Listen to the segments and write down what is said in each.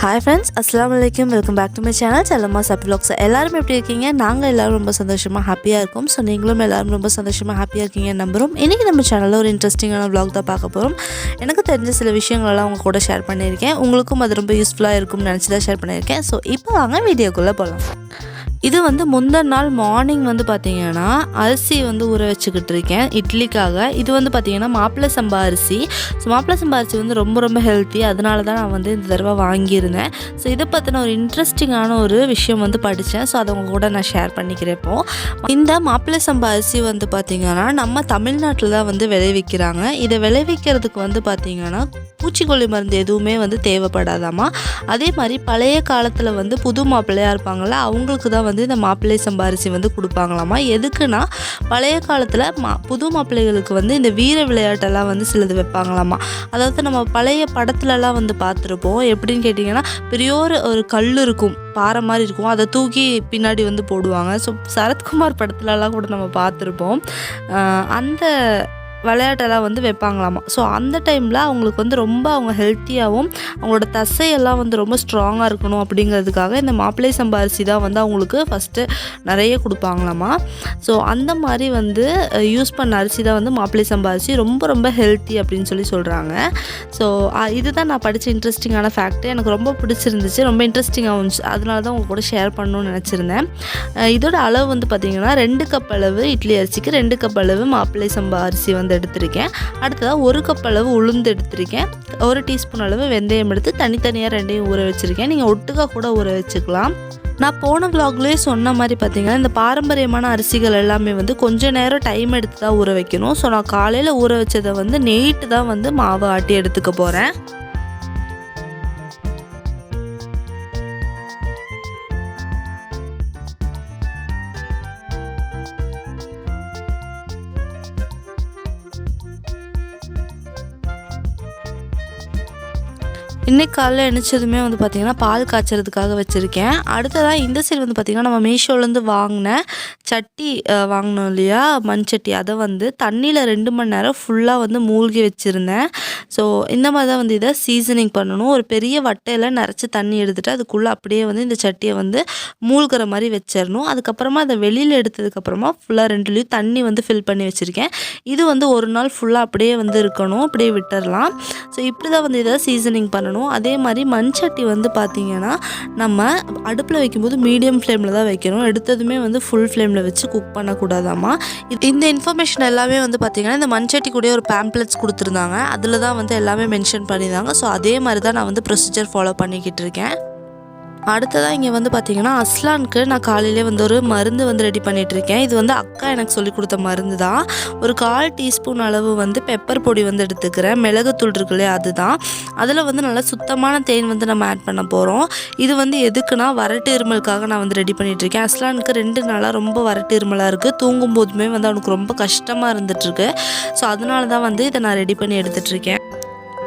Hi friends, அஸ்ஸலாமு அலைக்கும். Welcome back to my channel Chellamma's happy vlogs. எல்லாரும் எப்படி இருக்கீங்க? நாங்கள் எல்லோரும் ரொம்ப சந்தோஷமாக ஹாப்பியாக இருக்கோம். ஸோ நீங்களும் எல்லோரும் ரொம்ப சந்தோஷமாக ஹாப்பியாக இருக்கீங்கன்னு நம்புகிறோம். இன்றைக்கி நம்ம சேனலில் ஒரு இன்ட்ரெஸ்டிங்கான வ்ளாக் தான் பார்க்க போகிறோம். எனக்கு தெரிஞ்ச சில விஷயங்களெல்லாம் உங்கள் கூட ஷேர் பண்ணியிருக்கேன். உங்களுக்கும் அது ரொம்ப யூஸ்ஃபுல்லாக இருக்கும்னு நினச்சி தான் ஷேர் பண்ணியிருக்கேன். ஸோ இப்போ வாங்க வீடியோக்குள்ளே போகலாம். இது முந்தின நாள் மார்னிங் பார்த்திங்கன்னா அரிசி ஊற வச்சுக்கிட்டு இருக்கேன் இட்லிக்காக. இது பார்த்திங்கன்னா மாப்பிள்ளை சம்பா அரிசி. ஸோ மாப்பிள்ளை சம்பா அரிசி ரொம்ப ரொம்ப ஹெல்த்தி. அதனால தான் நான் இந்த தடவை வாங்கியிருந்தேன். ஸோ இதை பற்றின ஒரு இன்ட்ரெஸ்டிங்கான ஒரு விஷயம் படித்தேன். ஸோ அதை உங்கள் கூட நான் ஷேர் பண்ணிக்கிறேன். இப்போது இந்த மாப்பிள்ளை சம்பா அரிசி பார்த்திங்கன்னா நம்ம தமிழ்நாட்டில் தான் விளைவிக்கிறாங்க. இதை விளைவிக்கிறதுக்கு பார்த்திங்கன்னா பூச்சிக்கொல்லி மருந்து எதுவுமே தேவைப்படாதாமா. அதே மாதிரி பழைய காலத்தில் புது மாப்பிள்ளையாக இருப்பாங்கள்ல, அவங்களுக்கு தான் இந்த மாப்பிள்ளை சம்பா அரிசி கொடுப்பாங்களாமா. எதுக்குன்னா பழைய காலத்தில் புது மாப்பிள்ளைகளுக்கு இந்த வீர விளையாட்டெல்லாம் சிலது வைப்பாங்களாமா. அதாவது நம்ம பழைய படத்துலலாம் பார்த்துருப்போம். எப்படின்னு கேட்டிங்கன்னா பெரிய ஒரு கல் இருக்கும், பாறை மாதிரி இருக்கும், அதை தூக்கி பின்னாடி போடுவாங்க. ஸோ சரத்குமார் படத்துலலாம் கூட நம்ம பார்த்துருப்போம். அந்த விளையாட்டெல்லாம் வைப்பாங்களாமா. ஸோ அந்த டைமில் அவங்களுக்கு ரொம்ப அவங்க ஹெல்த்தியாகவும் அவங்களோட தசையெல்லாம் ரொம்ப ஸ்ட்ராங்காக இருக்கணும் அப்படிங்கிறதுக்காக இந்த மாப்பிள்ளை சம்பா அரிசி தான் அவங்களுக்கு ஃபஸ்ட்டு நிறைய கொடுப்பாங்களாமா. ஸோ அந்த மாதிரி யூஸ் பண்ண அரிசி தான் மாப்பிள்ளை சம்பா அரிசி ரொம்ப ரொம்ப ஹெல்த்தி அப்படின்னு சொல்கிறாங்க. ஸோ இதுதான் நான் படித்த இன்ட்ரெஸ்டிங்கான ஃபேக்ட்டு. எனக்கு ரொம்ப பிடிச்சிருந்துச்சு, ரொம்ப இன்ட்ரெஸ்டிங்காக இருந்துச்சு. அதனால தான் உங்கள் கூட ஷேர் பண்ணணும்னு நினச்சிருந்தேன். இதோட அளவு பார்த்திங்கன்னா 2 கப் அளவு இட்லி அரிசிக்கு 2 கப் அளவு மாப்பிள்ளை சம்பா அரிசி எடுத்திருக்கேன். அடுத்ததாக 1 கப் அளவு உளுந்து எடுத்திருக்கேன். 1 டீஸ்பூன் அளவு வெந்தயம் எடுத்து தனித்தனியாக ரெண்டையும் ஊற வச்சுருக்கேன். நீங்கள் ஒட்டுக்கா கூட ஊற வச்சுக்கலாம். நான் போன விலாக்லேயே சொன்ன மாதிரி பார்த்திங்கன்னா இந்த பாரம்பரியமான அரிசிகள் எல்லாமே கொஞ்சம் நேரம் டைம் எடுத்து தான் ஊற வைக்கணும். ஸோ நான் காலையில் ஊற வச்சதை நெய்ட்டு தான் மாவு ஆட்டி எடுத்துக்க போகிறேன். இன்றைக்கி காலையில் எழுந்திரிச்சதுமே பார்த்திங்கன்னா பால் காய்ச்சறதுக்காக வச்சுருக்கேன். அடுத்ததாக இந்த சைடு பார்த்திங்கன்னா நம்ம மீஷோலேருந்து வாங்கின சட்டி வாங்கினோம் இல்லையா, மண் சட்டி, அதை தண்ணியில் 2 மணி நேரம் ஃபுல்லாக மூழ்கி வச்சுருந்தேன். ஸோ இந்த மாதிரி தான் இதை சீசனிங் பண்ணணும். ஒரு பெரிய வட்டையில் நிறச்சி தண்ணி எடுத்துகிட்டு அதுக்குள்ளே அப்படியே இந்த சட்டியை மூழ்கிற மாதிரி வச்சிடணும். அதுக்கப்புறமா அதை வெளியில் எடுத்ததுக்கப்புறமா ஃபுல்லாக 2லேயும் தண்ணி ஃபில் பண்ணி வச்சுருக்கேன். இது ஒரு நாள் ஃபுல்லாக அப்படியே இருக்கணும், அப்படியே விட்டுடலாம். ஸோ இப்படி தான் இதை சீசனிங் பண்ணணும். அதே மாதிரி மண் சட்டி பார்த்திங்கன்னா நம்ம அடுப்பில் வைக்கும்போது மீடியம் ஃப்ளேமில் தான் வைக்கணும். எடுத்ததுமே ஃபுல் ஃப்ளேமில் வச்சு குக் பண்ணக்கூடாதாமா. இந்த இன்ஃபர்மேஷன் எல்லாமே பார்த்திங்கன்னா இந்த மண் சட்டி கூட ஒரு பேம்ப்ளெட்ஸ் கொடுத்துருந்தாங்க. அதில் தான் எல்லாமே மென்ஷன் பண்ணியிருந்தாங்க. ஸோ அதே மாதிரி தான் நான் ப்ரொசீஜர் ஃபாலோ பண்ணிக்கிட்டு இருக்கேன். அடுத்ததாக இங்கே பார்த்திங்கன்னா அஸ்லானுக்கு நான் காலையிலே ஒரு மருந்து ரெடி பண்ணிகிட்ருக்கேன். இது அக்கா எனக்கு சொல்லி கொடுத்த மருந்து தான். ஒரு 1/4 டீஸ்பூன் அளவு பெப்பர் பொடி எடுத்துக்கிறேன். மிளகுத்தூள் இருக்கு இல்லையா, அதுதான். அதில் நல்லா சுத்தமான தேன் நம்ம ஆட் பண்ண போகிறோம். இது எதுக்குன்னா வறட்டு இருமலுக்காக நான் ரெடி பண்ணிகிட்ருக்கேன். அஸ்லானுக்கு 2 நாளாக ரொம்ப வறட்டு இருமலாக இருக்குது. தூங்கும் போதுமே அவனுக்கு ரொம்ப கஷ்டமாக இருந்துகிட்ருக்கு. ஸோ அதனால தான் இதை நான் ரெடி பண்ணி எடுத்துகிட்ருக்கேன்.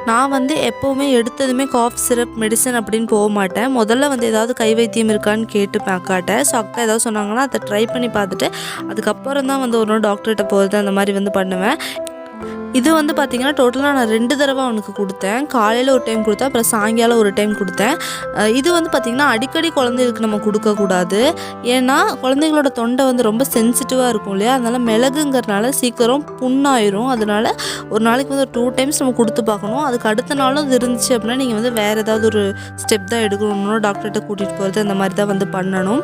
நான் எப்போவுமே எடுத்ததுமே காஃப் சிரப் மெடிசன் அப்படின்னு போக மாட்டேன். முதல்ல ஏதாவது கை வைத்தியம் இருக்கான்னு கேட்டுப்பேன் அக்காட்ட. ஸோ அக்கா ஏதாவது சொன்னாங்கன்னா அதை ட்ரை பண்ணி பார்த்துட்டு அதுக்கப்புறம் தான் ஒரு நாள் டாக்டர்கிட்ட போகிறது அந்த மாதிரி பண்ணுவேன். இது பார்த்திங்கன்னா டோட்டலாக நான் 2 தடவை அவனுக்கு கொடுத்தேன். காலையில் ஒரு டைம் கொடுத்தேன், அப்புறம் சாயங்காலம் ஒரு டைம் கொடுத்தேன். இது பார்த்திங்கன்னா அடிக்கடி குழந்தைகளுக்கு நம்ம கொடுக்கக்கூடாது. ஏன்னா குழந்தைங்களோட தொண்டை ரொம்ப சென்சிட்டிவாக இருக்கும் இல்லையா, அதனால் மிளகுங்கிறதுனால சீக்கிரம் புண்ணாயிரும். அதனால் ஒரு நாளைக்கு ஒரு 2 டைம்ஸ் நம்ம கொடுத்து பார்க்கணும். அதுக்கு அடுத்த நாளும் இது இருந்துச்சு அப்படின்னா நீங்கள் வேறு ஏதாவது ஒரு ஸ்டெப் தான் எடுக்கணும். டாக்டர்கிட்ட கூட்டிகிட்டு போகிறது அந்த மாதிரி தான் பண்ணணும்.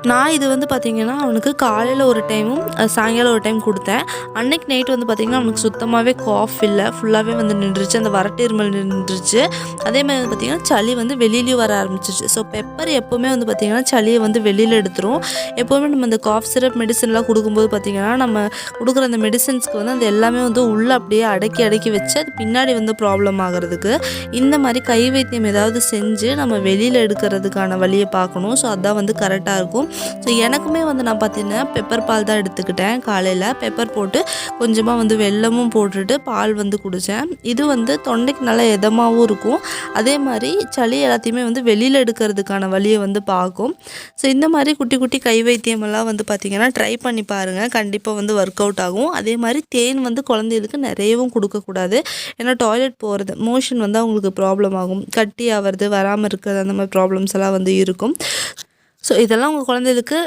நான் இது பார்த்திங்கன்னா அவனுக்கு காலையில் ஒரு டைமும் சாயங்காலம் ஒரு டைம் கொடுத்தேன். அன்னைக்கு நைட் பார்த்திங்கன்னா அவனுக்கு சுத்தமாகவே காஃப் இல்லை, ஃபுல்லாகவே நின்றுச்சு. அந்த வறட்டு இருமல் நின்றுச்சு. அதே மாதிரி பார்த்திங்கன்னா சளி வெளியிலையும் வர ஆரம்பிச்சிச்சு. ஸோ பெப்பர் எப்போவுமே பார்த்திங்கன்னா சளியை வெளியில் எடுத்துரும். எப்போவுமே நம்ம இந்த காஃப் சிரப் மெடிசன்லாம் கொடுக்கும்போது பார்த்திங்கன்னா நம்ம கொடுக்குற அந்த மெடிசன்ஸ்க்கு அது எல்லாமே உள்ளே அப்படியே அடக்கி வச்சு அது பின்னாடி ப்ராப்ளம் ஆகிறதுக்கு இந்த மாதிரி கை வைத்தியம் ஏதாவது செஞ்சு நம்ம வெளியில் எடுக்கிறதுக்கான வழியை பார்க்கணும். ஸோ அதான் கரெக்டாக இருக்கும். ஸோ எனக்குமே வந்து நான் பார்த்தீங்கன்னா பெப்பர் பால் தான் எடுத்துக்கிட்டேன். காலையில் பெப்பர் போட்டு கொஞ்சமாக வந்து வெல்லமும் போட்டுட்டு பால் வந்து குடித்தேன். இது வந்து தொண்டைக்கு நல்லா இதமாகவும் இருக்கும். அதே மாதிரி சளி எல்லாத்தையுமே வந்து வெளியில் எடுக்கிறதுக்கான வழியை வந்து பார்க்கும். ஸோ இந்த மாதிரி குட்டி குட்டி கை வைத்தியமெல்லாம் வந்து பார்த்திங்கன்னா ட்ரை பண்ணி பாருங்கள். கண்டிப்பாக வந்து ஒர்க் அவுட் ஆகும். அதே மாதிரி தேன் வந்து குழந்தைகளுக்கு நிறையவும் கொடுக்கக்கூடாது. ஏன்னா டாய்லெட் போகிறது மோஷன் வந்து அவங்களுக்கு ப்ராப்ளம் ஆகும். கட்டி ஆகிறது வராமல் இருக்கிறது அந்த மாதிரி ப்ராப்ளம்ஸ் எல்லாம் வந்து இருக்கும். ஸோ இதெல்லாம் உங்கள் குழந்தைகளுக்கு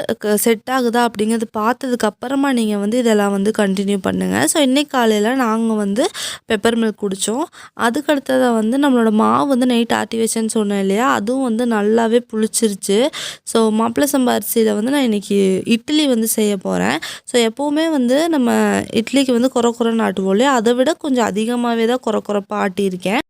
செட் ஆகுதா அப்படிங்கிறது பார்த்ததுக்கப்புறமா நீங்கள் வந்து இதெல்லாம் வந்து கண்டினியூ பண்ணுங்கள். ஸோ இன்றைக்கி காலையில் நாங்கள் வந்து பெப்பர் மில்க் குடித்தோம். அதுக்கடுத்ததாக வந்து நம்மளோட மாவு வந்து நைட் ஆட்டி வச்சேன்னு சொன்னேன் இல்லையா, அதுவும் வந்து நல்லாவே புளிச்சிருச்சு. ஸோ மாப்பிள்ளை சம்பா அரிசியில் வந்து நான் இன்றைக்கி இட்லி வந்து செய்ய போகிறேன். ஸோ எப்போவுமே வந்து நம்ம இட்லிக்கு வந்து குறைன்னு ஆட்டுவோம் இல்லையா, அதை விட கொஞ்சம் அதிகமாகவே தான் குறைப்பாக ஆட்டியிருக்கேன்.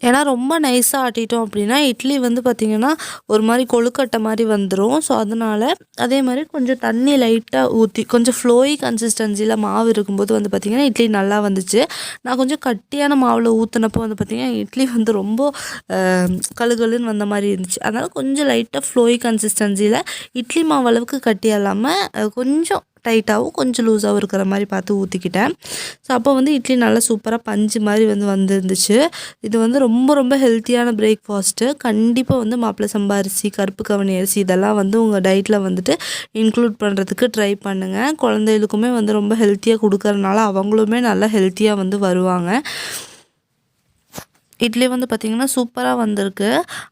ஏன்னா ரொம்ப நைஸாக ஆட்டிட்டோம் அப்படின்னா இட்லி வந்து பார்த்திங்கன்னா ஒரு மாதிரி கொழுக்கட்டை மாதிரி வந்துடும். ஸோ அதனால் அதே மாதிரி கொஞ்சம் தண்ணி லைட்டாக ஊற்றி கொஞ்சம் ஃப்ளோயி கன்சிஸ்டன்சியில் மாவு இருக்கும்போது வந்து பார்த்திங்கன்னா இட்லி நல்லா வந்துச்சு. நான் கொஞ்சம் கட்டியான மாவில் ஊற்றினப்போ வந்து பார்த்திங்கன்னா இட்லி வந்து ரொம்ப கழுகழுன்னு வந்த மாதிரி இருந்துச்சு. அதனால் கொஞ்சம் லைட்டாக ஃப்ளோயி கன்சிஸ்டன்சியில் இட்லி மாவு அளவுக்கு கட்டி இல்லாமல் கொஞ்சம் டைட்டாகவும் கொஞ்சம் லூஸாகவும் இருக்கிற மாதிரி பார்த்து ஊற்றிக்கிட்டேன். ஸோ அப்போ வந்து இட்லி நல்லா சூப்பராக பஞ்சு மாதிரி வந்துருந்துச்சு. இது வந்து ரொம்ப ரொம்ப ஹெல்த்தியான பிரேக்ஃபாஸ்ட்டு. கண்டிப்பாக வந்து மாப்பிள்ளை சம்பா அரிசி, கருப்பு கவுனி அரிசி இதெல்லாம் வந்து உங்கள் டயட்டில் வந்துட்டு இன்க்ளூட் பண்ணுறதுக்கு ட்ரை பண்ணுங்கள். குழந்தைகளுக்குமே வந்து ரொம்ப ஹெல்த்தியாக கொடுக்கறனால அவங்களுமே நல்லா ஹெல்த்தியாக வந்து வருவாங்க. இட்லி வந்து பார்த்திங்கன்னா சூப்பராக வந்திருக்கு.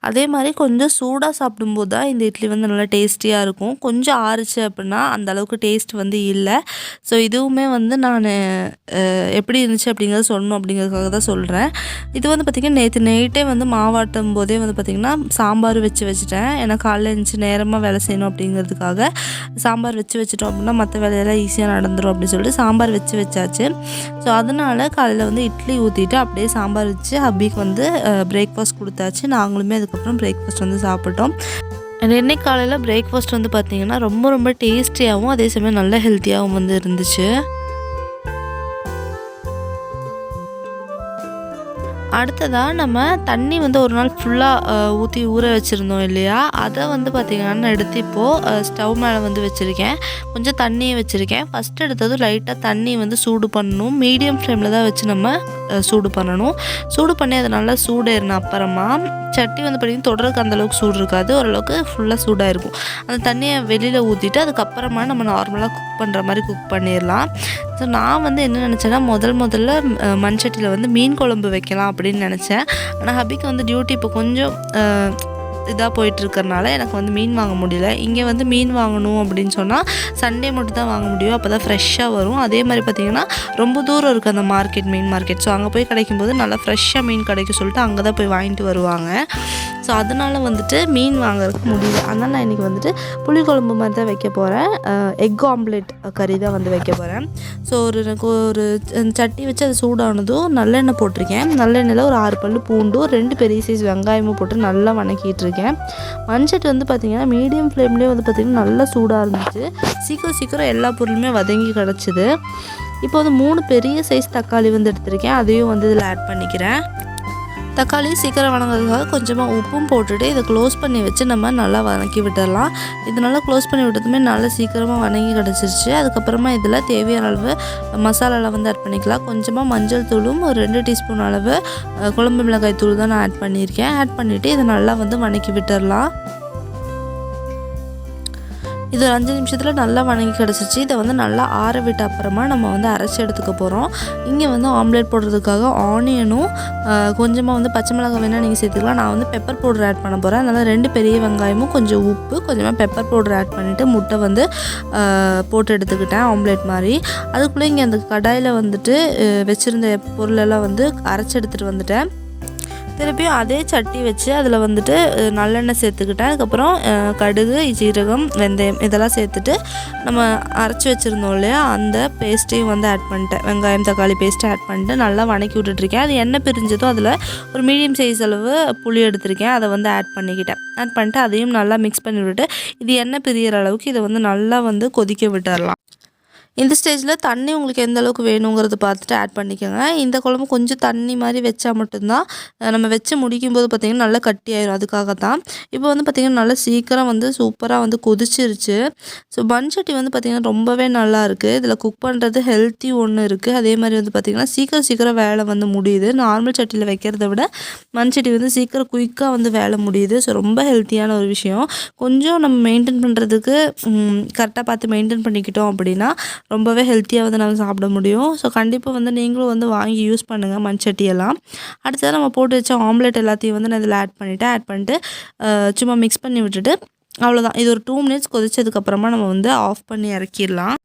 அதே மாதிரி கொஞ்சம் சூடாக சாப்பிடும்போது தான் இந்த இட்லி வந்து நல்லா டேஸ்டியாக இருக்கும். கொஞ்சம் ஆறுச்சு அப்படின்னா அந்தளவுக்கு டேஸ்ட் வந்து இல்லை. ஸோ இதுவுமே வந்து நான் எப்படி இருந்துச்சு அப்படிங்கிறத சொல்லணும் அப்படிங்கிறதுக்காக தான் சொல்கிறேன். இது வந்து பார்த்திங்கன்னா நேற்று நைட்டே வந்து மாவாட்டும் போதே வந்து பார்த்திங்கன்னா சாம்பார் வச்சுட்டேன். ஏன்னா காலைல எழுந்துச்சி நேரமாக வேலை செய்யணும் அப்படிங்கிறதுக்காக சாம்பார் வச்சுட்டோம் அப்படின்னா மற்ற வேலையெல்லாம் ஈஸியாக நடந்துடும் அப்படின்னு சொல்லிட்டு சாம்பார் வச்சாச்சு. ஸோ அதனால் காலையில் வந்து இட்லி ஊற்றிட்டு அப்படியே சாம்பார் வச்சு ஹப்பிக்கு வந்து பிரேக்ஃபாஸ்ட் கொடுத்தாச்சு. நாங்களுமே அதுக்கப்புறம் பிரேக்ஃபாஸ்ட் வந்து சாப்பிட்டோம். இன்னைக்கு காலையில் பிரேக்ஃபாஸ்ட் வந்து பார்த்திங்கன்னா ரொம்ப ரொம்ப டேஸ்டியாகவும் அதே சமயம் நல்ல ஹெல்த்தியாகவும் வந்து இருந்துச்சு. அடுத்ததாக நம்ம தண்ணி வந்து ஒரு நாள் ஃபுல்லாக ஊற்றி ஊற வச்சுருந்தோம் இல்லையா, அதை வந்து பார்த்திங்கன்னா எடுத்து இப்போது ஸ்டவ் மேலே வந்து வச்சுருக்கேன். கொஞ்சம் தண்ணியை வச்சுருக்கேன். ஃபஸ்ட்டு எடுத்தது லைட்டாக தண்ணி வந்து சூடு பண்ணணும். மீடியம் ஃப்ளேமில் தான் வச்சு நம்ம சூடு பண்ணணும். சூடு பண்ணி அதை நல்லா சூடேறின அப்புறமா சட்டி வந்து பார்த்திங்கன்னா தொடருக்கு அந்தளவுக்கு சூடு இருக்காது, ஓரளவுக்கு ஃபுல்லாக சூடாக இருக்கும். அந்த தண்ணியை வெளியில் ஊற்றிட்டு அதுக்கப்புறமா நம்ம நார்மலாக குக் பண்ணுற மாதிரி குக் பண்ணிடலாம். ஸோ நான் வந்து என்ன நினச்சேன்னா முதல்ல மண் சட்டியில் வந்து மீன் குழம்பு வைக்கலாம் அப்படின்னு நினச்சேன். ஆனால் ஹபிக்கு வந்து டியூட்டி இப்போ கொஞ்சம் இதாக போயிட்டுருக்கறனால எனக்கு வந்து மீன் வாங்க முடியல. இங்கே வந்து மீன் வாங்கணும் அப்படின்னு சொன்னால் சண்டே மட்டும் தான் வாங்க முடியும். அப்போ தான் ஃப்ரெஷ்ஷாக வரும். அதே மாதிரி பார்த்திங்கன்னா ரொம்ப தூரம் இருக்குது அந்த மீன் மார்க்கெட். ஸோ அங்கே போய் கிடைக்கும்போது நல்லா ஃப்ரெஷ்ஷாக மீன் கிடைக்கும் சொல்லிட்டு அங்கே தான் போய் வாங்கிட்டு வருவாங்க. ஸோ அதனால் வந்துட்டு மீன் வாங்குறதுக்கு முடியல. அதனால் நான் இன்றைக்கி வந்துட்டு புளிக்குழம்பு மாதிரி தான் வைக்க போகிறேன். எக் ஆம்லேட் கறி தான் வந்து வைக்க போகிறேன். ஸோ ஒரு சட்டி வச்சு அது சூடானதும் நல்லெண்ணெய் போட்டிருக்கேன். நல்லெண்ணெயில் ஒரு 6 பல் பூண்டும் 2 பெரிய சைஸ் வெங்காயமும் போட்டு நல்லா வணக்கிட்டு இருக்கேன். மண்சட்டி வந்து பார்த்திங்கன்னா மீடியம் ஃப்ளேம்லேயே வந்து பார்த்திங்கன்னா நல்லா சூடாக இருந்துச்சு. சீக்கிரம் எல்லா பொருளுமே வதங்கி கிடச்சிது. இப்போ வந்து 3 பெரிய சைஸ் தக்காளி வந்து எடுத்திருக்கேன். அதையும் வந்து இதில் ஆட் பண்ணிக்கிறேன். தக்காளி சீக்கிரம் வணங்குறதுக்காக கொஞ்சமாக உப்பும் போட்டுட்டு இதை க்ளோஸ் பண்ணி வச்சு நம்ம நல்லா வதக்கி விட்டுடலாம். இது நல்லா க்ளோஸ் பண்ணி விட்டதுமே நல்லா சீக்கிரமாக வணங்கி கிடச்சிருச்சு. அதுக்கப்புறமா இதில் தேவையான அளவு மசாலாவில் வந்து ஆட் பண்ணிக்கலாம். கொஞ்சமாக மஞ்சள் தூளும் ஒரு 2 டீஸ்பூன் அளவு குழம்பு மிளகாய் தூள் தான் நான் ஆட் பண்ணியிருக்கேன். ஆட் பண்ணிவிட்டு இதை நல்லா வந்து வணக்கி விட்டுடலாம். இது 5 நிமிஷத்தில் நல்லா வணங்கி கிடச்சிச்சு. இதை வந்து நல்லா ஆற விட்ட அப்புறமா நம்ம வந்து அரைச்சி எடுத்துக்க போகிறோம். இங்கே வந்து ஆம்லேட் போடுறதுக்காக ஆனியனும் கொஞ்சமாக வந்து பச்சை மிளகாய் வேணால் நீங்கள் சேர்த்துக்கலாம். நான் வந்து பெப்பர் பவுடர் ஆட் பண்ண போகிறேன். அதனால் 2 பெரிய வெங்காயமும் கொஞ்சம் உப்பு கொஞ்சமாக பெப்பர் பவுடர் ஆட் பண்ணிவிட்டு முட்டை வந்து போட்டு எடுத்துக்கிட்டேன் ஆம்லேட் மாதிரி. அதுக்குள்ளே இங்கே அந்த கடாயில் வந்துட்டு வச்சுருந்த பொருளெல்லாம் வந்து அரைச்சி எடுத்துகிட்டு வந்துட்டேன். திருப்பியும் அதே சட்டி வச்சு அதில் வந்துட்டு நல்லெண்ணெய் சேர்த்துக்கிட்டேன். அதுக்கப்புறம் கடுகு, ஜீரகம், வெந்தயம் இதெல்லாம் சேர்த்துட்டு நம்ம அரைச்சி வச்சுருந்தோம் இல்லையா அந்த பேஸ்ட்டையும் வந்து ஆட் பண்ணிட்டேன். வெங்காயம் தக்காளி பேஸ்ட்டை ஆட் பண்ணிட்டு நல்லா வணக்கி விட்டுட்ருக்கேன். அது எண்ணெய் பிரிஞ்சதும் அதில் ஒரு மீடியம் சைஸ் அளவு புளி எடுத்திருக்கேன். அதை வந்து ஆட் பண்ணிட்டு அதையும் நல்லா மிக்ஸ் பண்ணி விட்டுட்டு இது எண்ணெய் பிரியிற அளவுக்கு இதை வந்து நல்லா வந்து கொதிக்க விட்டுடலாம். இந்த ஸ்டேஜில் தண்ணி உங்களுக்கு எந்த அளவுக்கு வேணுங்கிறது பார்த்துட்டு ஆட் பண்ணிக்கோங்க. இந்த குழம்பு கொஞ்சம் தண்ணி மாதிரி வச்சா மட்டும்தான் நம்ம வச்சு முடிக்கும்போது பார்த்திங்கன்னா நல்லா கட்டியாயிரும். அதுக்காக தான். இப்போ வந்து பார்த்திங்கன்னா நல்லா சீக்கிரம் வந்து சூப்பராக வந்து கொதிச்சிருச்சு. ஸோ மண் சட்டி வந்து பார்த்திங்கன்னா ரொம்பவே நல்லாயிருக்கு. இதில் குக் பண்ணுறது ஹெல்த்தி ஒன்று இருக்குது. அதே மாதிரி வந்து பார்த்திங்கன்னா சீக்கிரம் வேலை வந்து முடியுது. நார்மல் சட்டியில் வைக்கிறத விட மண் சட்டி வந்து சீக்கிரம் குயிக்காக வந்து வேலை முடியுது. ஸோ ரொம்ப ஹெல்த்தியான ஒரு விஷயம். கொஞ்சம் நம்ம மெயின்டைன் பண்ணுறதுக்கு கரெக்டாக பார்த்து மெயின்டைன் பண்ணிக்கிட்டோம் அப்படின்னா ரொம்பவே ஹெல்த்தியாக வந்து நம்ம சாப்பிட முடியும். ஸோ கண்டிப்பாக வந்து நீங்களும் வந்து வாங்கி யூஸ் பண்ணுங்கள் மண் சட்டியெல்லாம். அடுத்தது நம்ம போட்டு வச்ச ஆம்லெட் எல்லாத்தையும் வந்து நான் இதில் ஆட் பண்ணிவிட்டு சும்மா மிக்ஸ் பண்ணி விட்டுட்டு அவ்வளோதான். இது ஒரு 2 மினிட்ஸ் கொதிச்சதுக்கப்புறமா நம்ம வந்து ஆஃப் பண்ணி இறக்கிடலாம்.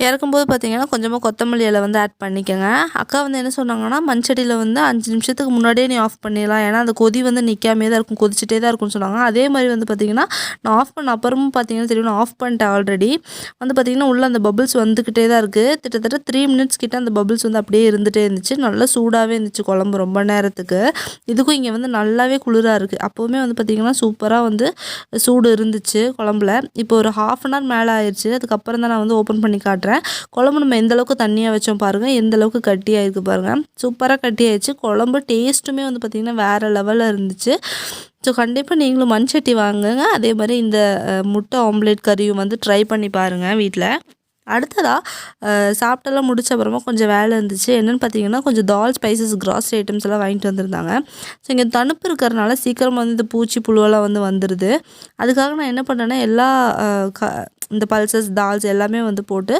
இறக்கும்போது பார்த்திங்கன்னா கொஞ்சமாக கொத்தமல்லி இலை வந்து ஆட் பண்ணிக்கோங்க. அக்கா வந்து என்ன சொன்னாங்கன்னா மண் சட்டியில் வந்து 5 நிமிஷத்துக்கு முன்னாடியே நீ ஆஃப் பண்ணிடலாம். ஏன்னா அந்த கொதி வந்து நிற்காமே தான் இருக்கும், கொதிச்சிட்டே தான் இருக்கும்னு சொன்னாங்க. அதே மாதிரி வந்து பார்த்திங்கன்னா நான் ஆஃப் பண்ண அப்புறமும் பார்த்திங்கன்னா தெரியும் நான் ஆஃப் பண்ணிட்டேன் ஆல்ரெடி. வந்து பார்த்திங்கன்னா உள்ளே அந்த பபிள்ஸ் வந்துக்கிட்டே தான் இருக்குது. கிட்டத்தட்ட 3 மினிட்ஸ் கிட்ட அந்த பபிள்ஸ் வந்து அப்படியே இருந்துகிட்டே இருந்துச்சு. நல்லா சூடாகவே இருந்துச்சு குழம்பு ரொம்ப நேரத்துக்கு. இதுக்கும் இங்கே வந்து நல்லாவே குளிராக இருக்குது. அப்போவுமே வந்து பார்த்திங்கன்னா சூப்பராக வந்து சூடு இருந்துச்சு குழம்புல. இப்போ ஒரு 1/2 அன் ஹவர் மேலே ஆயிடுச்சு. அதுக்கப்புறம் தான் நான் வந்து ஓப்பன் பண்ணி காட்டுறேன். குழம்பு நம்ம எந்த அளவுக்கு தண்ணியாக வச்சோம் பாருங்கள், எந்த அளவுக்கு கட்டியாயிருக்கு பாருங்கள். சூப்பராக கட்டியாயிடுச்சு. குழம்பு டேஸ்ட்டுமே வந்து பார்த்திங்கன்னா வேறு லெவலில் இருந்துச்சு. ஸோ கண்டிப்பாக நீங்களும் மண் சட்டி வாங்குங்க. அதே மாதிரி இந்த முட்டை ஆம்லேட் கறியும் வந்து ட்ரை பண்ணி பாருங்கள் வீட்டில். அடுத்ததாக சாப்பிட்டெல்லாம் முடிச்ச அப்புறமா கொஞ்சம் வேலை இருந்துச்சு. என்னென்னு பார்த்தீங்கன்னா கொஞ்சம் தால் ஸ்பைசஸ் கிராசரி ஐட்டம்ஸ் எல்லாம் வாங்கிட்டு வந்திருந்தாங்க. ஸோ இங்கே தணுப்பு இருக்கிறனால சீக்கிரமாக வந்து இந்த பூச்சி புழுவெல்லாம் வந்து வந்துடுது. அதுக்காக நான் என்ன பண்ணேன்னா எல்லா இந்த பல்சஸ் தால்ஸ் எல்லாமே வந்து போட்டு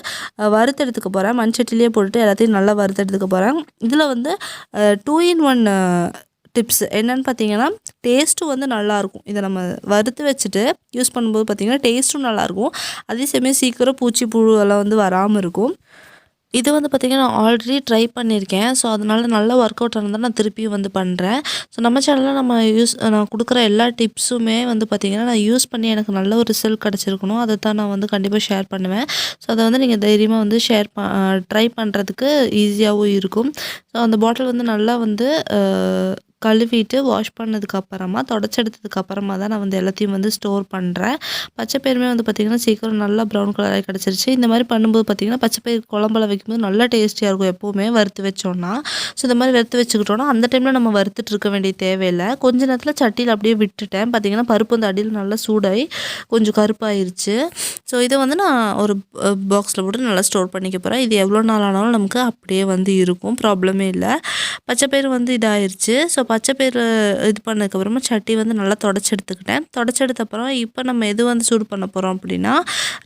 வறுத்தெடுத்துக்க போகிறேன். மண் சட்டிலேயே போட்டுட்டு எல்லாத்தையும் நல்லா வறுத்தெடுத்துக்க போகிறேன். இதில் வந்து 2 in 1 டிப்ஸ் என்னென்னு பார்த்தீங்கன்னா டேஸ்ட்டும் வந்து நல்லாயிருக்கும். இதை நம்ம வறுத்து வச்சுட்டு யூஸ் பண்ணும்போது பார்த்திங்கன்னா டேஸ்ட்டும் நல்லாயிருக்கும். அதே சமயம் சீக்கிரம் பூச்சி புழுவெல்லாம் வந்து வராமல் இருக்கும். இது வந்து பார்த்திங்கன்னா நான் ஆல்ரெடி ட்ரை பண்ணியிருக்கேன். ஸோ அதனால நல்லா ஒர்க் அவுட் ஆனதால் நான் திருப்பியும் வந்து பண்ணுறேன். ஸோ நம்ம சேனலில் நான் கொடுக்குற எல்லா டிப்ஸுமே வந்து பார்த்திங்கன்னா நான் யூஸ் பண்ணி எனக்கு நல்ல ஒரு ரிசல்ட் கிடச்சிருக்கணும். அதை தான் நான் வந்து கண்டிப்பாக ஷேர் பண்ணுவேன். ஸோ அதை வந்து நீங்கள் தைரியமாக வந்து ட்ரை பண்ணுறதுக்கு ஈஸியாகவும் இருக்கும். ஸோ அந்த பாட்டில் வந்து நல்லா வந்து கழுவிட்டு வாஷ் பண்ணதுக்கப்புறமா தொடச்செடுத்ததுக்கப்புறமா தான் நான் வந்து எல்லாத்தையும் வந்து ஸ்டோர் பண்ணுறேன். பச்சைப்பயிறுமே வந்து பார்த்திங்கன்னா சீக்கிரம் நல்லா ப்ரௌன் கலராக கிடச்சிருச்சு. இந்த மாதிரி பண்ணும்போது பார்த்திங்கன்னா பச்சைப்பயிறு குழம்புல வைக்கும்போது நல்லா டேஸ்டியாக இருக்கும் எப்போவுமே வறுத்து வச்சோன்னா. ஸோ இந்த மாதிரி வறுத்து வச்சுக்கிட்டோன்னா அந்த டைமில் நம்ம வறுத்துட்டு இருக்க வேண்டிய தேவையில்லை. கொஞ்ச நேரத்தில் சட்டியில் அப்படியே விட்டுட்டேன். பார்த்திங்கன்னா பருப்பு வந்து அடியில் நல்லா சூடாகி கொஞ்சம் கருப்பாயிருச்சு. ஸோ இதை வந்து நான் ஒரு பாக்ஸில் போட்டு நல்லா ஸ்டோர் பண்ணிக்க போகிறேன். இது எவ்வளோ நாள் ஆனாலும் நமக்கு அப்படியே வந்து இருக்கும், ப்ராப்ளமே இல்லை. பச்சைப்பயிறு வந்து இதாகிருச்சு. ஸோ பச்சைப்பயிறு இது பண்ணதுக்கப்புறமா சட்டி வந்து நல்லா தொடச்செடுத்துக்கிட்டேன். தொடச்செடுத்தப்புறம் இப்போ நம்ம எது வந்து சூடு பண்ண போகிறோம் அப்படின்னா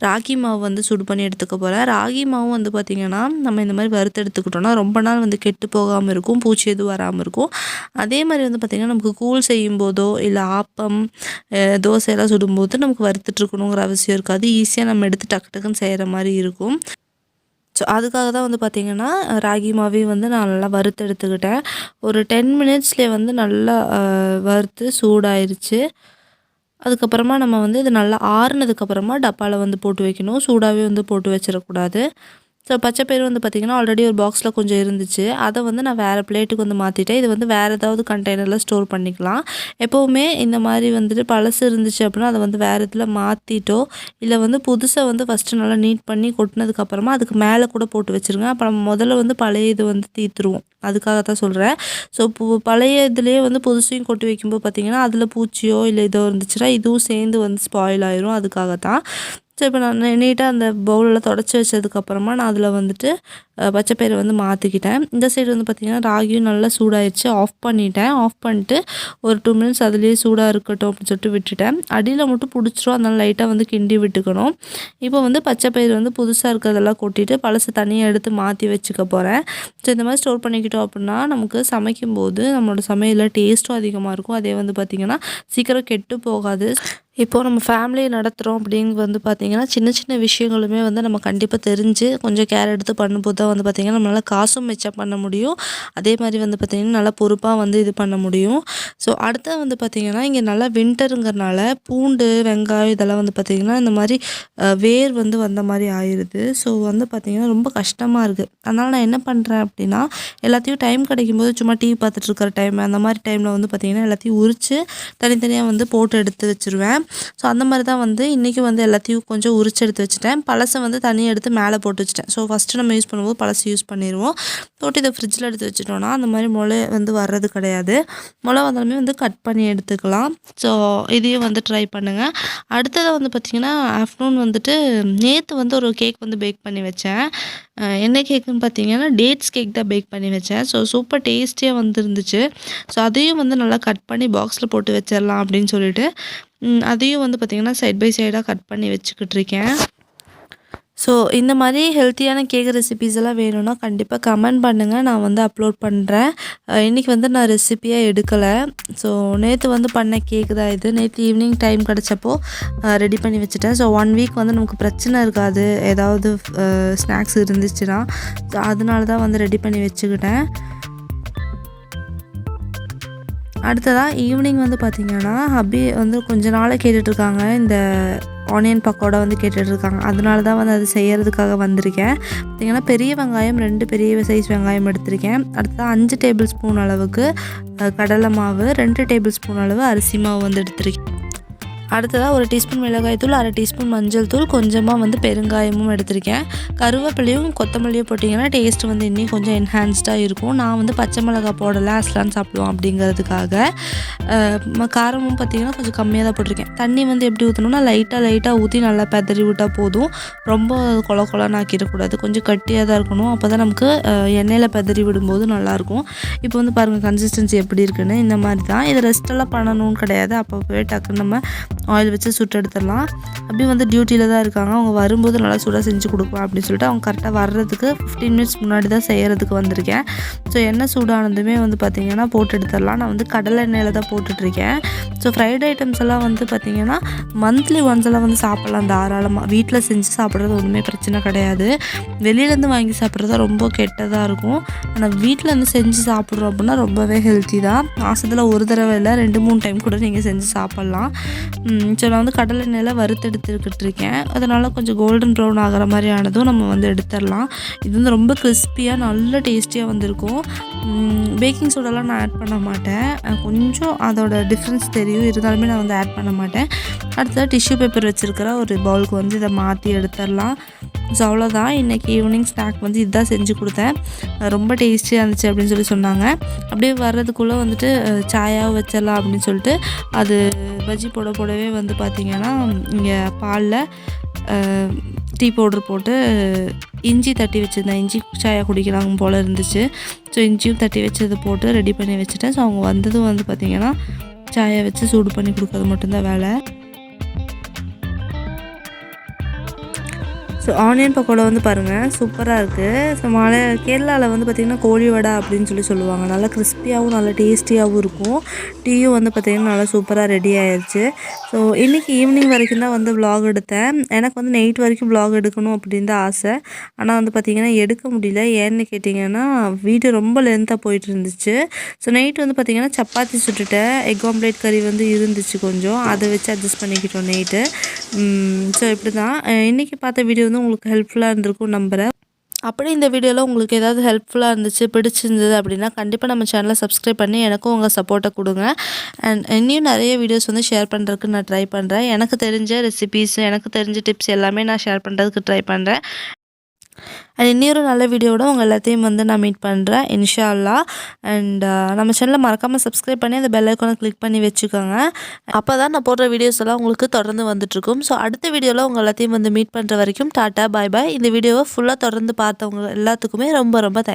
ராகி மாவு வந்து சூடு பண்ணி எடுத்துக்க போகிறேன். ராகி மாவும் வந்து பார்த்திங்கன்னா நம்ம இந்த மாதிரி வறுத்து எடுத்துக்கிட்டோன்னா ரொம்ப நாள் வந்து கெட்டு போகாமல் இருக்கும், பூச்சி எதுவும் வராமல் இருக்கும். அதே மாதிரி வந்து பார்த்திங்கன்னா நமக்கு கூழ் செய்யும் போதோ இல்லை ஆப்பம் தோசையெல்லாம் சுடும்போது நமக்கு வறுத்துட்ருக்கணுங்கிற அவசியம் இருக்காது. ஈஸியாக நம்ம எடுத்து டக்கு டக்குன்னு செய்கிற மாதிரி இருக்கும். ஸோ அதுக்காக தான் வந்து பார்த்திங்கன்னா ராகி மாவையும் வந்து நான் நல்லா வறுத்து எடுத்துக்கிட்டேன். ஒரு 10 மினிட்ஸ்லேயே வந்து நல்லா வறுத்து சூடாயிருச்சு. அதுக்கப்புறமா நம்ம வந்து இது நல்லா ஆறுனதுக்கப்புறமா டப்பாவில் வந்து போட்டு வைக்கணும். சூடாகவே வந்து போட்டு வச்சிடக்கூடாது. ஸோ பச்சைப்பயிறு வந்து பார்த்திங்கன்னா ஆல்ரெடி ஒரு பாக்ஸில் கொஞ்சம் இருந்துச்சு. அதை வந்து நான் வேறு பிளேட்டுக்கு வந்து மாற்றிட்டேன். இது வந்து வேறு ஏதாவது கண்டெய்னரில் ஸ்டோர் பண்ணிக்கலாம். எப்போவுமே இந்த மாதிரி வந்துட்டு பழசு இருந்துச்சு அப்படின்னா அதை வந்து வேறு இதில் மாற்றிட்டோ இல்லை வந்து புதுசாக வந்து ஃபஸ்ட்டு நல்லா நீட் பண்ணி கொட்டினதுக்கப்புறமா அதுக்கு மேலே கூட போட்டு வச்சுருங்க. அப்போ நம்ம முதல்ல வந்து பழைய இது வந்து தீர்த்துருவோம். அதுக்காக தான் சொல்கிறேன். ஸோ பழைய இதுலேயே வந்து புதுசையும் கொட்டி வைக்கும்போது பார்த்திங்கன்னா அதில் பூச்சியோ இல்லை இதோ இருந்துச்சுன்னா இதுவும் சேர்ந்து வந்து ஸ்பாயில் ஆயிரும். அதுக்காக தான். ஸோ இப்போ நான் நீட்டாக அந்த பவுலில் தொடச்சி வச்சதுக்கப்புறமா நான் அதில் வந்துட்டு பச்சைப்பயிரை வந்து மாற்றிக்கிட்டேன். இந்த சைடு வந்து பார்த்திங்கன்னா ராகியும் நல்லா சூடாகிடுச்சு. ஆஃப் பண்ணிட்டேன். ஆஃப் பண்ணிட்டு ஒரு 2 மினிட்ஸ் அதுலேயே சூடாக இருக்கட்டும் அப்படின்னு சொல்லிட்டு விட்டுட்டேன். அடியில் மட்டும் பிடிச்சிரும், அதனால லைட்டாக வந்து கிண்டி விட்டுக்கணும். இப்போ வந்து பச்சைப்பயிறு வந்து புதுசாக இருக்கிறதெல்லாம் கொட்டிட்டு பழசை தனியாக எடுத்து மாற்றி வச்சுக்க போகிறேன். ஸோ இந்த மாதிரி ஸ்டோர் பண்ணிக்கிட்டோம் அப்படின்னா நமக்கு சமைக்கும்போது நம்மளோட சமையலில் டேஸ்ட்டும் அதிகமாக இருக்கும். அதே வந்து பார்த்திங்கன்னா சீக்கிரம் கெட்டு போகாது. இப்போது நம்ம ஃபேமிலியை நடத்துகிறோம் அப்படிங்கிறது வந்து பார்த்திங்கன்னா சின்ன சின்ன விஷயங்களுமே வந்து நம்ம கண்டிப்பாக தெரிஞ்சு கொஞ்சம் கேர் எடுத்து பண்ணும்போது தான் வந்து பார்த்திங்கன்னா நம்மளால் காசும் மிச்சம் பண்ண முடியும். அதே மாதிரி வந்து பார்த்திங்கன்னா நல்லா பொறுப்பாக வந்து இது பண்ண முடியும். ஸோ அடுத்து வந்து பார்த்திங்கன்னா இங்கே நல்லா வின்டருங்கிறனால பூண்டு வெங்காயம் இதெல்லாம் வந்து பார்த்திங்கன்னா இந்த மாதிரி வேர் வந்து வந்த மாதிரி ஆயிடுது. ஸோ வந்து பார்த்திங்கன்னா ரொம்ப கஷ்டமாக இருக்குது. அதனால் நான் என்ன பண்ணுறேன் அப்படின்னா எல்லாத்தையும் டைம் கிடைக்கும்போது சும்மா டிவி பார்த்துட்டு இருக்கிற டைம் அந்த மாதிரி டைமில் வந்து பார்த்திங்கன்னா எல்லாத்தையும் உரித்து தனித்தனியாக வந்து போட்டு எடுத்து வச்சுருவேன். ஸோ அந்த மாதிரி தான் வந்து இன்றைக்கி வந்து எல்லாத்தையும் கொஞ்சம் உரிச்சு எடுத்து வச்சுட்டேன். பழசை வந்து தனியாக எடுத்து மேலே போட்டு வச்சுட்டேன். ஸோ ஃபஸ்ட்டு நம்ம யூஸ் பண்ணும்போது பழசு யூஸ் பண்ணிடுவோம். போட்டு இதை ஃப்ரிட்ஜில் எடுத்து வச்சுட்டோன்னா அந்த மாதிரி முளை வந்து வர்றது கிடையாது. முளை வந்தாலுமே வந்து கட் பண்ணி எடுத்துக்கலாம். ஸோ இதையும் வந்து ட்ரை பண்ணுங்கள். அடுத்தது வந்து பார்த்திங்கன்னா ஆஃப்டர்நூன் வந்துட்டு நேற்று வந்து ஒரு கேக் வந்து பேக் பண்ணி வச்சேன். என்ன கேக்குன்னு பார்த்தீங்கன்னா டேட்ஸ் கேக் தான் பேக் பண்ணி வச்சேன். ஸோ சூப்பர் டேஸ்டியாக வந்துருந்துச்சு. ஸோ அதையும் வந்து நல்லா கட் பண்ணி பாக்ஸில் போட்டு வச்சிடலாம் அப்படின்னு சொல்லிட்டு அதையும் வந்து பார்த்திங்கன்னா சைட் பை சைடாக கட் பண்ணி வச்சுக்கிட்டுருக்கேன். ஸோ இந்த மாதிரி ஹெல்த்தியான கேக் ரெசிபீஸ் எல்லாம் வேணும்னா கண்டிப்பாக கமெண்ட் பண்ணுங்கள். நான் வந்து அப்லோட் பண்ணுறேன். இன்றைக்கி வந்து நான் ரெசிப்பியாக எடுக்கலை. ஸோ நேற்று வந்து பண்ண கேக்கு தான் இது. நேற்று ஈவினிங் டைம் கிடச்சப்போ ரெடி பண்ணி வச்சுட்டேன். ஸோ 1 வீக் வந்து நமக்கு பிரச்சனை இருக்காது ஏதாவது ஸ்நாக்ஸ் இருந்துச்சுன்னா. ஸோ அதனால தான் வந்து ரெடி பண்ணி வச்சுக்கிட்டேன். அடுத்ததாக ஈவினிங் வந்து பார்த்திங்கன்னா ஹப்பி வந்து கொஞ்ச நாளாக கேட்டுட்ருக்காங்க. இந்த ஆனியன் பக்கோடா வந்து கேட்டுட்ருக்காங்க. அதனால தான் வந்து அது செய்கிறதுக்காக வந்திருக்கேன். பார்த்திங்கன்னா பெரிய வெங்காயம் 2 பெரிய சைஸ் வெங்காயம் எடுத்திருக்கேன். அடுத்ததாக 5 டேபிள் ஸ்பூன் அளவுக்கு கடலை மாவு, 2 டேபிள் ஸ்பூன் அளவு அரிசி மாவு வந்து எடுத்திருக்கேன். அடுத்ததாக 1 டீஸ்பூன் மிளகாய்த்தூள், 1/2 டீஸ்பூன் மஞ்சள் தூள், கொஞ்சமாக வந்து பெருங்காயமும் எடுத்திருக்கேன். கருவேப்பிலையும் கொத்தமல்லியும் போட்டிங்கன்னா டேஸ்ட் வந்து இன்னும் கொஞ்சம் என்ஹான்ஸ்டாக இருக்கும். நான் வந்து பச்சை மிளகாய் போடலை, அஸ்லான் சாப்பிடுவோம் அப்படிங்கிறதுக்காக. காரமும் பார்த்திங்கன்னா கொஞ்சம் கம்மியாக தான் போட்டிருக்கேன். தண்ணி வந்து எப்படி ஊற்றணும்னா லைட்டாக ஊற்றி நல்லா பெதறி விட்டால் போதும். ரொம்ப கொல கொலன்னு ஆக்கிடக்கூடாது. கொஞ்சம் கட்டியாக தான் இருக்கணும். அப்போ தான் நமக்கு எண்ணெயில் பெதறி விடும்போது நல்லாயிருக்கும். இப்போ வந்து பாருங்கள் கன்சிஸ்டன்சி எப்படி இருக்குன்னு. இந்த மாதிரி தான். இதை ரெஸ்ட்டெல்லாம் பண்ணணும்னு கிடையாது. அப்போவே டக்குன்னு நம்ம ஆயில் வச்சு சுட்டு எடுத்துடலாம். அப்படியே வந்து டியூட்டியில் தான் இருக்காங்க. அவங்க வரும்போது நல்லா சூடாக செஞ்சு கொடுப்பேன் அப்படின்னு சொல்லிட்டு அவங்க கரெக்டாக வர்றதுக்கு 15 மினிட்ஸ் முன்னாடி தான் செய்கிறதுக்கு வந்திருக்கேன். ஸோ எண்ணெய் சூடானதுமே வந்து பார்த்திங்கன்னா போட்டு எடுத்துடலாம். நான் வந்து கடலை எண்ணெயில் தான் போட்டுட்ருக்கேன். ஸோ ஃப்ரைட் ஐட்டம்ஸ் எல்லாம் வந்து பார்த்திங்கன்னா மந்த்லி ஒன்ஸ் எல்லாம் வந்து சாப்பிட்லாம் தாராளமாக. வீட்டில் செஞ்சு சாப்பிட்றது ஒன்றுமே பிரச்சனை கிடையாது. வெளியிலேருந்து வாங்கி சாப்பிட்றது ரொம்ப கெட்டதாக இருக்கும். ஆனால் வீட்டில் வந்து செஞ்சு சாப்பிட்றோம் அப்படின்னா ரொம்பவே ஹெல்த்தி தான். மாதத்தில் ஒரு தடவை இல்லை 2-3 டைம் கூட நீங்கள் செஞ்சு சாப்பிட்லாம். ஸோ நான் வந்து கடலை எண்ணெயில் வறுத்தெடுத்துக்கிட்டுருக்கேன். அதனால் கொஞ்சம் கோல்டன் ப்ரௌன் ஆகிற மாதிரி ஆனதும் நம்ம வந்து எடுத்துடலாம். இது வந்து ரொம்ப கிறிஸ்பியாக நல்ல டேஸ்டியாக வந்திருக்கும். பேக்கிங் சோடாலாம் நான் ஆட் பண்ண மாட்டேன். கொஞ்சம் அதோட டிஃப்ரென்ஸ் தெரியும், இருந்தாலுமே நான் வந்து ஆட் பண்ண மாட்டேன். அடுத்தது டிஷ்யூ பேப்பர் வச்சுருக்கிற ஒரு பவுலுக்கு வந்து இதை மாற்றி எடுத்துடலாம். ஸோ அவ்வளோதான். இன்றைக்கி ஈவினிங் ஸ்நாக் வந்து இதுதான் செஞ்சு கொடுத்தேன். ரொம்ப டேஸ்டியாக இருந்துச்சு அப்படின்னு சொல்லி சொன்னாங்க. அப்படியே வர்றதுக்குள்ளே வந்துட்டு சாயாவும் வச்சிடலாம் அப்படின்னு சொல்லிட்டு அது பஜ்ஜி போடவே வந்து பார்த்திங்கன்னா இங்கே பாலில் டீ பவுட்ரு போட்டு இஞ்சி தட்டி வச்சுருந்தேன். இஞ்சி சாயா குடிக்கிறாங்க போல் இருந்துச்சு. ஸோ இஞ்சியும் தட்டி வச்சது போட்டு ரெடி பண்ணி வச்சுட்டேன். ஸோ அவங்க வந்ததும் வந்து பார்த்திங்கன்னா சாயை வச்சு சூடு பண்ணி கொடுக்கறது மட்டும்தான் வேலை. ஸோ ஆனியன் பக்கோடா வந்து பாருங்கள் சூப்பராக இருக்குது. ஸோ கேரளாவில் வந்து பார்த்திங்கன்னா கோழி வடை அப்படின்னு சொல்லி சொல்லுவாங்க. நல்லா கிறிஸ்பியாகவும் நல்லா டேஸ்டியாகவும் இருக்கும். டீயும் வந்து பார்த்திங்கன்னா நல்லா சூப்பராக ரெடி ஆயிடுச்சு. ஸோ இன்றைக்கி ஈவினிங் வரைக்கும் தான் வந்து விலாக் எடுத்தேன். எனக்கு வந்து நைட் வரைக்கும் விலாக் எடுக்கணும் அப்படின்னு தான் ஆசை. ஆனால் வந்து பார்த்திங்கன்னா எடுக்க முடியல. ஏன்னு கேட்டிங்கன்னா வீடியோ ரொம்ப லென்த்தாக போயிட்டு இருந்துச்சு. ஸோ நைட் வந்து பார்த்திங்கன்னா சப்பாத்தி சுட்டுட்டேன். எக் ஆம்லேட் கறி வந்து இருந்துச்சு கொஞ்சம், அதை வச்சு அட்ஜஸ்ட் பண்ணிக்கிட்டோம் நைட்டு. ஸோ இப்படி தான் இன்றைக்கி பார்த்த வீடியோ வந்து உங்களுக்கு ஹெல்ப்ஃபுல்லாக இருந்திருக்கும் நம்புகிறேன். அப்படி இந்த வீடியோவில் உங்களுக்கு ஏதாவது ஹெல்ப்ஃபுல்லாக இருந்துச்சு, பிடிச்சிருந்தது அப்படின்னா கண்டிப்பாக நம்ம சேனலை சப்ஸ்கிரைப் பண்ணி எனக்கும் உங்கள் சப்போர்ட்டை கொடுங்க. அண்ட் இன்னும் நிறைய வீடியோஸ் வந்து ஷேர் பண்ணுறதுக்கு நான் ட்ரை பண்ணுறேன். எனக்கு தெரிஞ்ச ரெசிபீஸ், எனக்கு தெரிஞ்ச டிப்ஸ் எல்லாமே நான் ஷேர் பண்ணுறதுக்கு ட்ரை பண்ணுறேன். அண்ட் இன்னொரு நல்ல வீடியோவோட உங்கள் எல்லாத்தையும் வந்து நான் மீட் பண்ணுறேன் இன்ஷா அல்லாஹ். அண்ட் நம்ம சேனலை மறக்காமல் சப்ஸ்கிரைப் பண்ணி அந்த பெல் ஐக்கானை கிளிக் பண்ணி வச்சுக்கோங்க. அப்போ தான் நான் போடுற வீடியோஸ் எல்லாம் உங்களுக்கு தொடர்ந்து வந்துட்டுருக்கும். ஸோ அடுத்த வீடியோவில் உங்கள் எல்லாத்தையும் வந்து மீட் பண்ணுற வரைக்கும் டாட்டா பாய் பாய். இந்த வீடியோவை ஃபுல்லாக தொடர்ந்து பார்த்தவங்க எல்லாத்துக்குமே ரொம்ப ரொம்ப தேங்க்ஸ்.